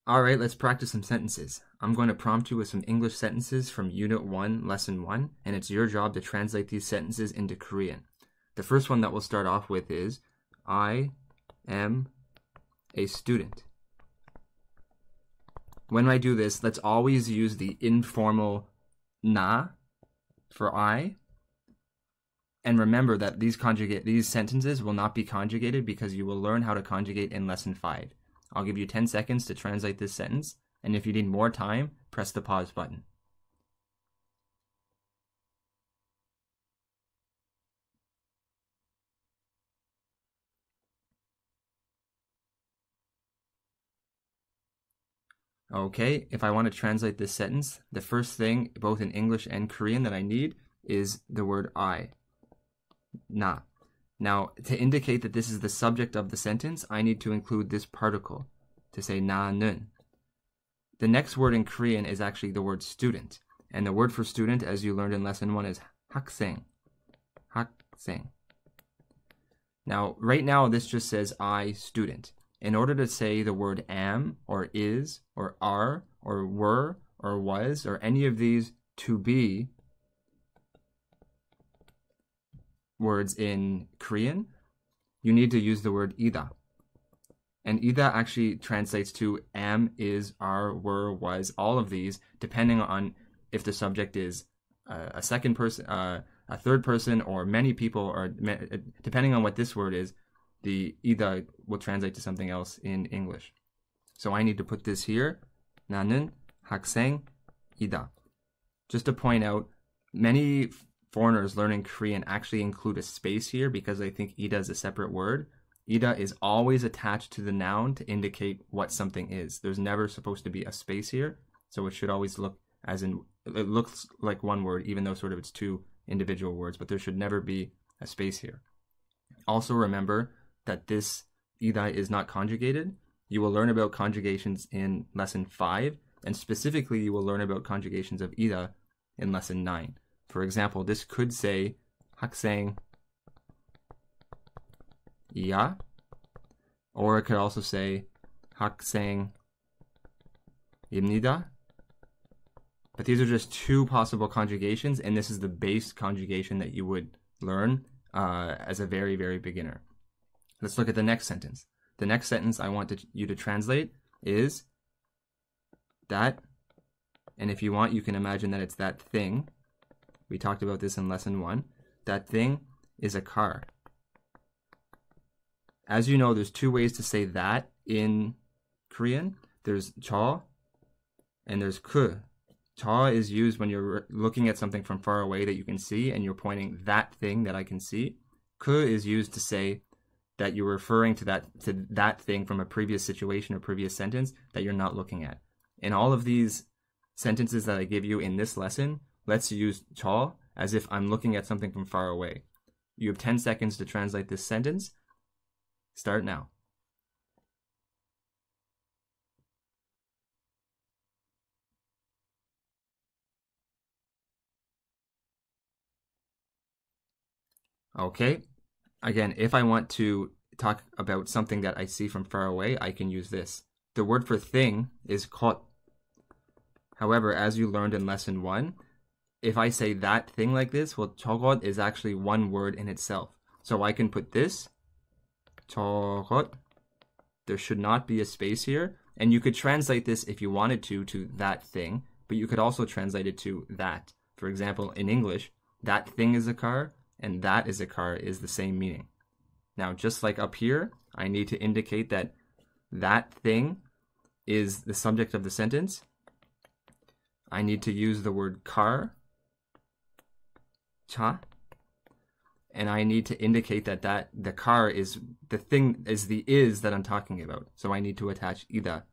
Alright, let's practice some sentences. I'm going to prompt you with some English sentences from Unit 1, Lesson 1, and it's your job to translate these sentences into Korean. The first one that we'll start off with is, I am a student. When I do this, let's always use the informal na for I. And remember that these sentences will not be conjugated because you will learn how to conjugate in Lesson 5. I'll give you 10 seconds to translate this sentence, and if you need more time, press the pause button. Okay, if I want to translate this sentence, the first thing, both in English and Korean, that I need is the word I, na. Now, to indicate that this is the subject of the sentence, I need to include this particle to say 나는. The next word in Korean is actually the word student. And the word for student, as you learned in Lesson 1, is 학생. 학생. Now, right now, this just says I, student. In order to say the word am, or is, or are, or were, or was, or any of these to be words in Korean, you need to use the word ida. And ida actually translates to am, is, are, were, was, all of these, depending on if the subject is a second person, a third person, or many people, or depending on what this word is, the ida will translate to something else in English. So I need to put this here. 나는 학생이다. Just to point out, many foreigners learning Korean actually include a space here because they think ida is a separate word. Ida is always attached to the noun to indicate what something is. There's never supposed to be a space here, so it should always look as in, it looks like one word, even though sort of it's two individual words, but there should never be a space here. Also remember that this ida is not conjugated. You will learn about conjugations in Lesson 5, and specifically you will learn about conjugations of ida in Lesson 9. For example, this could say 학생 이야, or it could also say 학생입니다. But these are just two possible conjugations, and this is the base conjugation that you would learn as a very, very beginner. Let's look at the next sentence. The next sentence I want you to translate is that, and if you want, you can imagine that it's that thing. We talked about this in Lesson 1. That thing is a car. As you know, there's two ways to say that in Korean. There's 저 and there's 그. 저 is used when you're looking at something from far away that you can see and you're pointing that thing that I can see. 그 is used to say that you're referring to that thing from a previous situation or previous sentence that you're not looking at. In all of these sentences that I give you in this lesson, let's use 저 as if I'm looking at something from far away. You have 10 seconds to translate this sentence. Start now. Okay. Again, if I want to talk about something that I see from far away, I can use this. The word for thing is 것. However, as you learned in Lesson 1, if I say that thing like this, well, 저것 is actually one word in itself. So I can put this, 저것. There should not be a space here. And you could translate this if you wanted to that thing, but you could also translate it to that. For example, in English, that thing is a car, and that is a car is the same meaning. Now, just like up here, I need to indicate that that thing is the subject of the sentence. I need to use the word car, 차, and I need to indicate that the car is the thing, is the is that I'm talking about. So I need to attach ida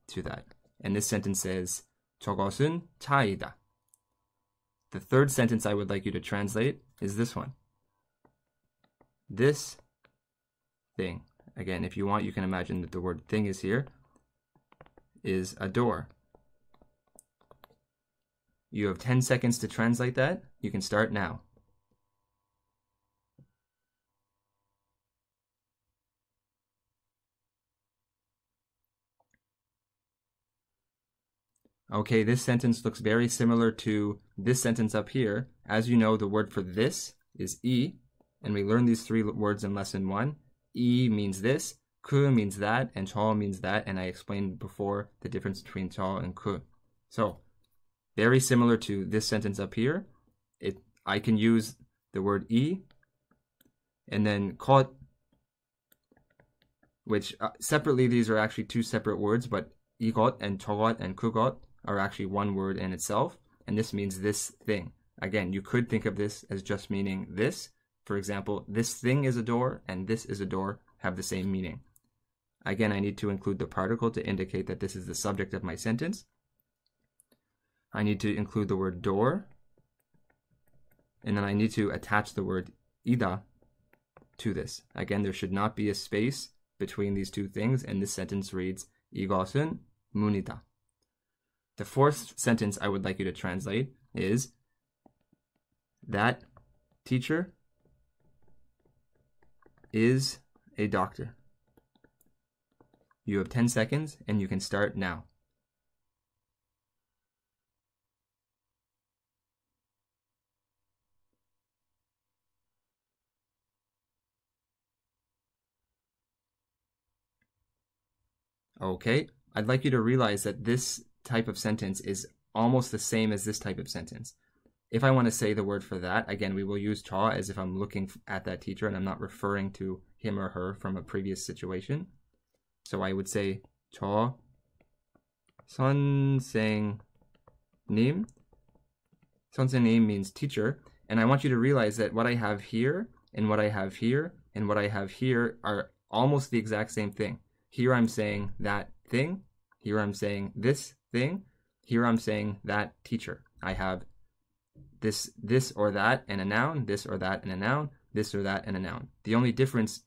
to that. And this sentence says 저것은 차이다. The third sentence I would like you to translate is this one. This thing. Again, if you want, you can imagine that the word thing is here, is a door. You have 10 seconds to translate that. You can start now. Okay, this sentence looks very similar to this sentence up here. As you know, the word for this is E, and we learned these three words in lesson 1. E means this, ku means that, and 저 means that, and I explained before the difference between 저 and ku. So, very similar to this sentence up here. I can use the word E, and then 것, which separately these are actually two separate words, but 이것 and 저것 and 그것 are actually one word in itself, and this means this thing. Again, you could think of this as just meaning this. For example, this thing is a door and this is a door have the same meaning. Again, I need to include the particle to indicate that this is the subject of my sentence. I need to include the word door, and then I need to attach the word 이다 to this. Again, there should not be a space between these two things, and this sentence reads 이것은 문이다. The fourth sentence I would like you to translate is that teacher is a doctor. You have 10 seconds and you can start now. Okay, I'd like you to realize that this type of sentence is almost the same as this type of sentence. If I want to say the word for that, again, we will use 저 as if I'm looking at that teacher and I'm not referring to him or her from a previous situation. So I would say 저 선생님. 선생님 means teacher, and I want you to realize that what I have here and what I have here and what I have here are almost the exact same thing. Here I'm saying that thing, here I'm saying this thing, here I'm saying that teacher. I have this or that and a noun, this or that and a noun, this or that and a noun. The only difference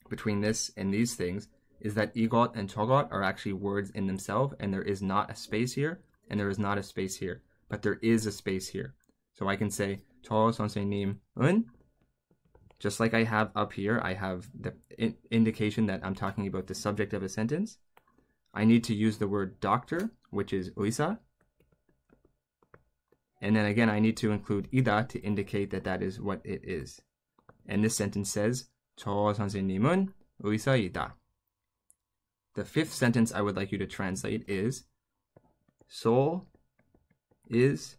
between this and these things is that 이것 and 저것 are actually words in themselves, and there is not a space here, and there is not a space here, but there is a space here. So I can say 저 선생님은, just like I have up here, I have the indication that I'm talking about the subject of a sentence. I need to use the word doctor, which is 의사. And then again, I need to include 이다 to indicate that that is what it is. And this sentence says, 저 선생님은 의사이다. The fifth sentence I would like you to translate is, Seoul is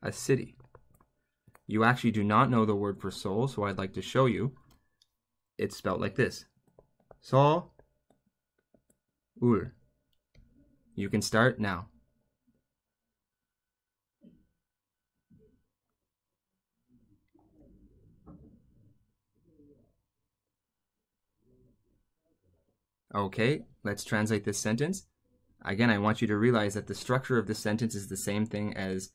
a city. You actually do not know the word for Seoul, so I'd like to show you. It's spelled like this. 서울. You can start now. Okay, let's translate this sentence. Again, I want you to realize that the structure of this sentence is the same thing as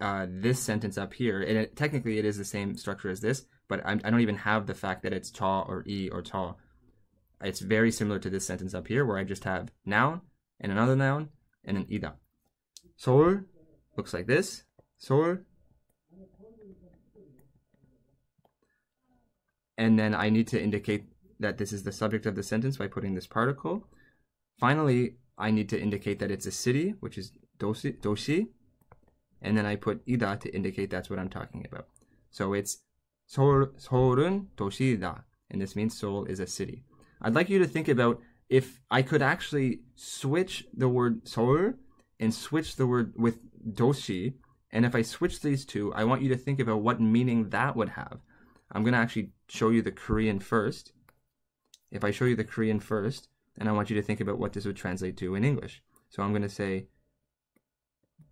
this sentence up here. And technically it is the same structure as this, but I don't even have the fact that it's 저 or 이 or 저. It's very similar to this sentence up here where I just have noun and another noun and an 이다. 서울 looks like this. 서울. And then I need to indicate that this is the subject of the sentence by putting this particle. Finally, I need to indicate that it's a city, which is 도시. And then I put 이다 to indicate that's what I'm talking about. So it's 서울은 도시이다, and this means Seoul is a city. I'd like you to think about if I could actually switch the word 서울 and switch the word with 도시, and if I switch these two, I want you to think about what meaning that would have. I'm going to actually show you the Korean first. If I show you the Korean first, and I want you to think about what this would translate to in English. So I'm going to say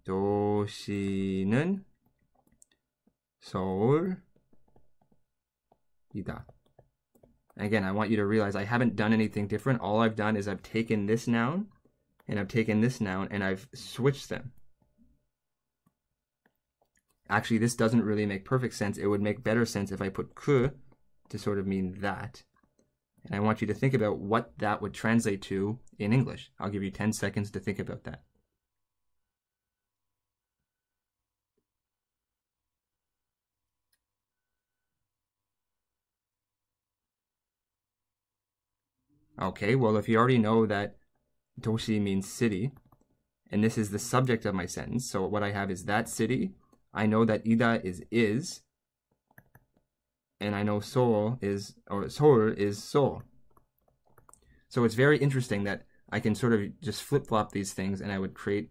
도시는 서울이다. Again, I want you to realize I haven't done anything different. All I've done is I've taken this noun and I've taken this noun and I've switched them. Actually, this doesn't really make perfect sense. It would make better sense if I put 그 to sort of mean that. And I want you to think about what that would translate to in English. I'll give you 10 seconds to think about that. Okay, well, if you already know that 도시 means city, and this is the subject of my sentence. So what I have is that city. I know that ida is, and I know Seoul is Seoul. So it's very interesting that I can sort of just flip-flop these things, and I would create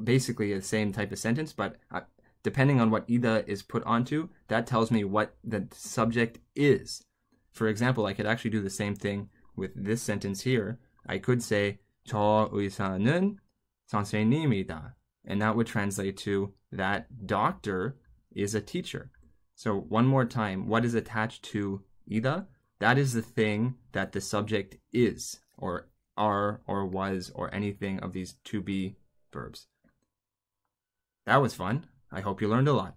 basically the same type of sentence, but depending on what ida is put onto, that tells me what the subject is. For example, I could actually do the same thing with this sentence here. I could say 저 의사는 선생님이다, and that would translate to that doctor is a teacher. So one more time, what is attached to ida? That is the thing that the subject is, or are, or was, or anything of these to be verbs. That was fun. I hope you learned a lot.